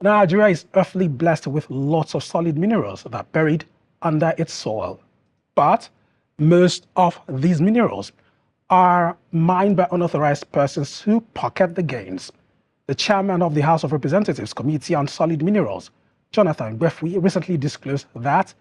Nigeria is earthly blessed with lots of solid minerals that are buried under its soil. But most of these minerals are mined by unauthorized persons who pocket the gains. The chairman of the House of Representatives Committee on Solid Minerals, Jonathan Gbefwi, recently disclosed that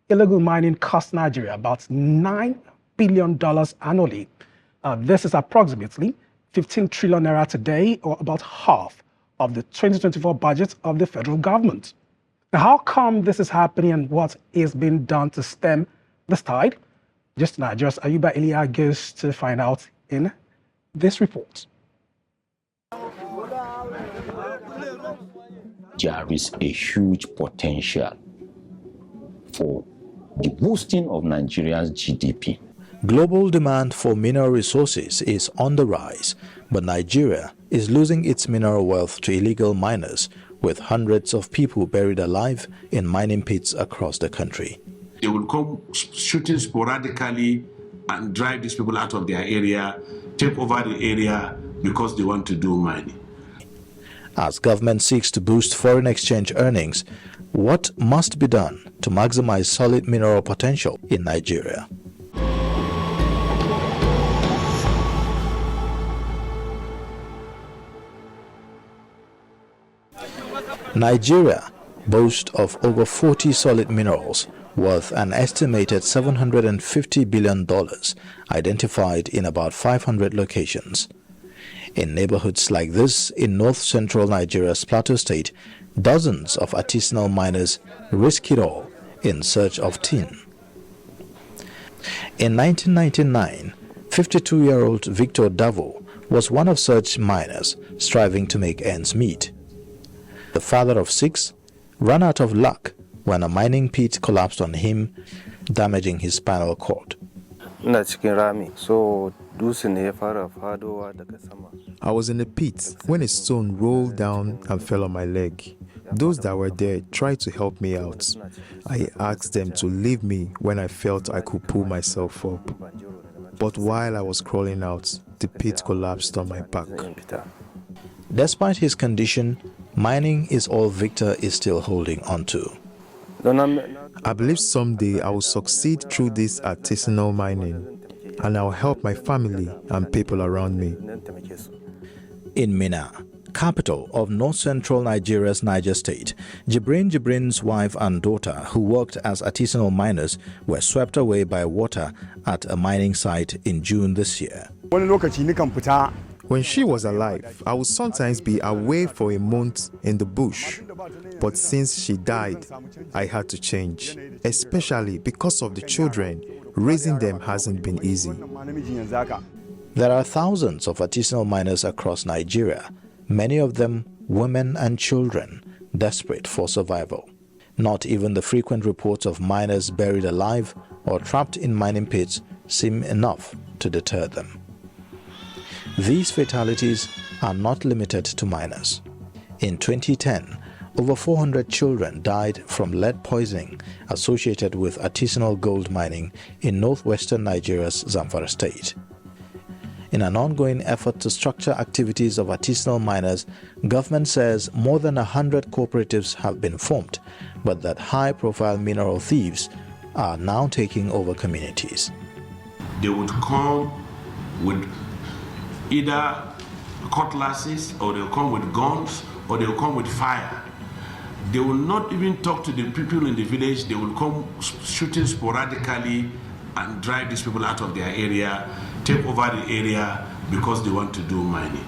illegal mining costs Nigeria about $9 billion annually. This is approximately 15 trillion naira today, or about half of the 2024 budget of the federal government. Now, how come this is happening and what is being done to stem this tide? Just Nigeria's Ayuba Iliya goes to find out in this report. There is a huge potential for the boosting of Nigeria's GDP. Global demand for mineral resources is on the rise, but Nigeria is losing its mineral wealth to illegal miners, with hundreds of people buried alive in mining pits across the country. They will come shooting sporadically and drive these people out of their area, take over the area because they want to do mining. As government seeks to boost foreign exchange earnings, what must be done to maximize solid mineral potential in Nigeria? Nigeria boasts of over 40 solid minerals worth an estimated $750 billion, identified in about 500 locations. In neighborhoods like this in north-central Nigeria's Plateau State, dozens of artisanal miners risk it all in search of tin. In 1999, 52-year-old Victor Davo was one of such miners striving to make ends meet. The father of 6 ran out of luck when a mining pit collapsed on him, damaging his spinal cord. I was in a pit when a stone rolled down and fell on my leg. Those that were there tried to help me out. I asked them to leave me when I felt I could pull myself up. But while I was crawling out, the pit collapsed on my back. Despite his condition, mining is all Victor is still holding on to. I believe someday I will succeed through this artisanal mining, and I'll help my family and people around me. In Minna, capital of north-central Nigeria's Niger State, Jibrin's wife and daughter, who worked as artisanal miners, were swept away by water at a mining site in June this year. When she was alive, I would sometimes be away for a month in the bush. But since she died, I had to change, especially because of the children. Raising them hasn't been easy. There are thousands of artisanal miners across Nigeria, many of them women and children, desperate for survival. Not even the frequent reports of miners buried alive or trapped in mining pits seem enough to deter them. These fatalities are not limited to miners. In 2010, over 400 children died from lead poisoning associated with artisanal gold mining in northwestern Nigeria's Zamfara state. In an ongoing effort to structure activities of artisanal miners, government says more than 100 cooperatives have been formed, but that high-profile mineral thieves are now taking over communities. They would come with either cutlasses, or they'll come with guns, or they'll come with fire. They will not even talk to the people in the village. They will come shooting sporadically and drive these people out of their area, take over the area because they want to do mining.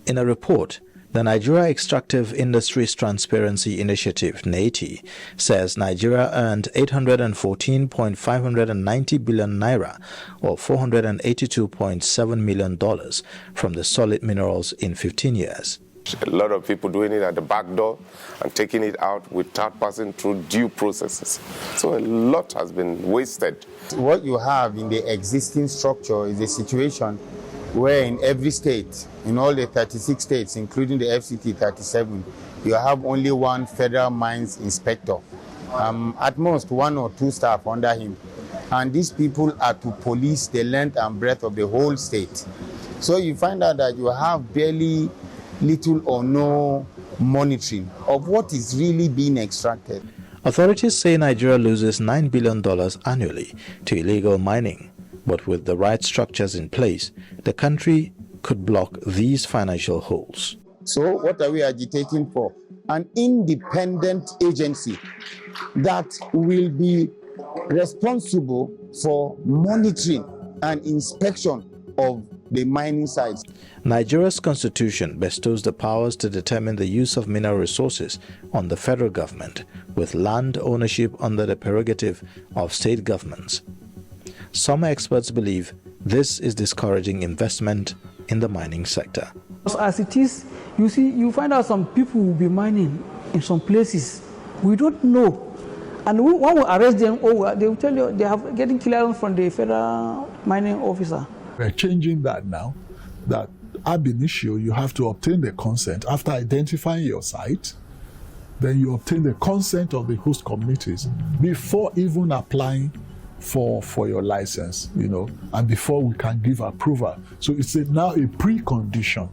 In a report, the Nigeria Extractive Industries Transparency Initiative, NAITI, says Nigeria earned 814.590 billion naira, or $482.7 million, from the solid minerals in 15 years. A lot of people doing it at the back door and taking it out without passing through due processes. So a lot has been wasted. What you have in the existing structure is a situation where in every state, in all the 36 states, including the FCT 37, you have only one federal mines inspector, at most 1 or 2 staff under him. and these people are to police the length and breadth of the whole state. So you find out that you have barely little or no monitoring of what is really being extracted. Authorities say Nigeria loses $9 billion annually to illegal mining, but with the right structures in place, the country could block these financial holes. So what are we agitating for? An independent agency that will be responsible for monitoring and inspection of the mining sites. Nigeria's constitution bestows the powers to determine the use of mineral resources on the federal government, with land ownership under the prerogative of state governments. Some experts believe this is discouraging investment in the mining sector. As it is, you see, you find out some people will be mining in some places. We don't know. And when we arrest them, they will tell you they have getting clearance from the federal mining officer. We're changing that now, that ab initio, you have to obtain the consent after identifying your site. Then you obtain the consent of the host communities before even applying for your license, and before we can give approval. So it's now a precondition.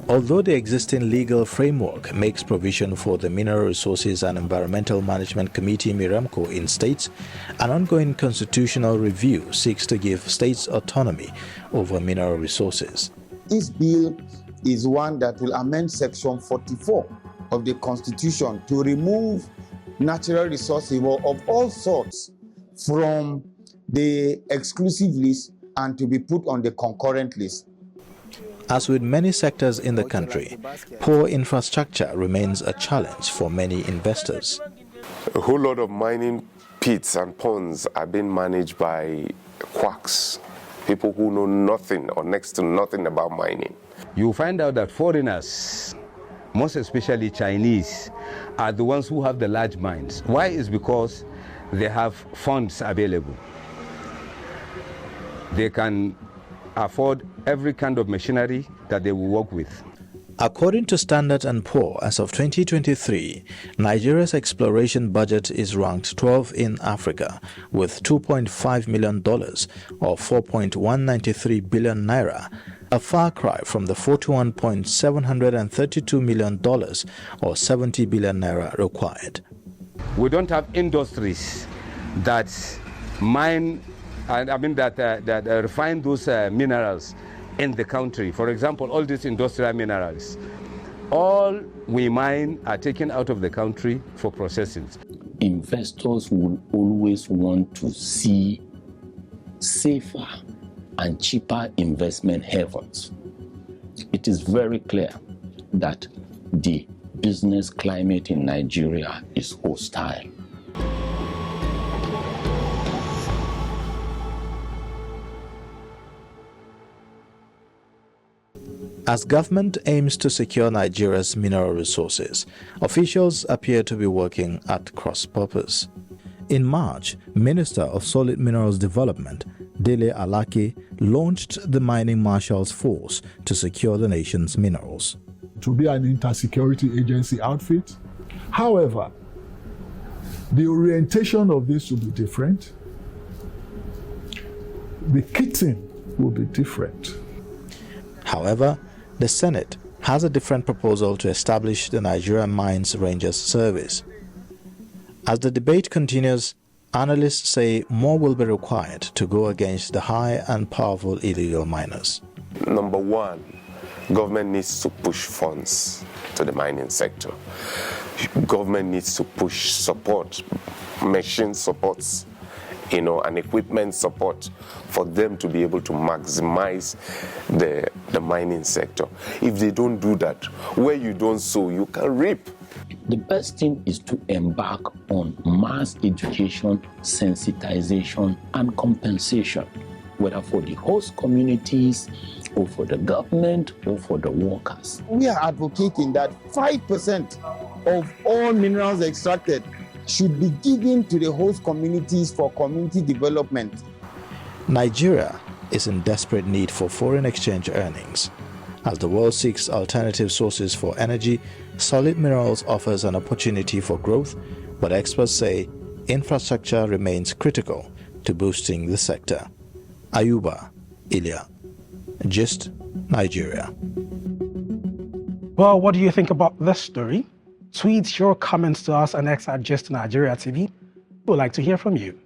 Although the existing legal framework makes provision for the Mineral Resources and Environmental Management Committee (MIREMCO) in states, an ongoing constitutional review seeks to give states autonomy over mineral resources. This bill is one that will amend Section 44 of the Constitution to remove natural resources of all sorts from the exclusive list and to be put on the concurrent list. As with many sectors in the country, poor infrastructure remains a challenge for many investors. A whole lot of mining pits and ponds are being managed by quacks, people who know nothing or next to nothing about mining. You find out that foreigners, most especially Chinese, are the ones who have the large mines. Why? Is because they have funds available. They can afford every kind of machinery that they will work with. According to Standard & Poor, as of 2023, Nigeria's exploration budget is ranked 12th in Africa with $2.5 million or 4.193 billion naira, a far cry from the $41.732 million or 70 billion naira required. We don't have industries that mine, that refine those minerals in the country. For example, all these industrial minerals, all we mine are taken out of the country for processing. Investors will always want to see safer and cheaper investment havens. It is very clear that the business climate in Nigeria is hostile. As government aims to secure Nigeria's mineral resources, officials appear to be working at cross purpose. In March, Minister of Solid Minerals Development, Dele Alaki, launched the Mining Marshals Force to secure the nation's minerals. To be an inter-security agency outfit. However, the orientation of this will be different. The kitting will be different. However, the Senate has a different proposal to establish the Nigerian Mines Rangers Service. As the debate continues, analysts say more will be required to go against the high and powerful illegal miners. Number one, government needs to push funds to the mining sector. Government needs to push support, machine supports, and equipment support for them to be able to maximize the mining sector. If they don't do that, where you don't sow, you can reap. The best thing is to embark on mass education, sensitization, and compensation, whether for the host communities, or for the government, or for the workers. We are advocating that 5% of all minerals extracted should be given to the host communities for community development. Nigeria is in desperate need for foreign exchange earnings. As the world seeks alternative sources for energy, Solid Minerals offers an opportunity for growth, but experts say infrastructure remains critical to boosting the sector. Ayuba, Iliya, Gist, Nigeria. Well, what do you think about this story? Tweet your comments to us on X at Gist Nigeria TV. We'd like to hear from you.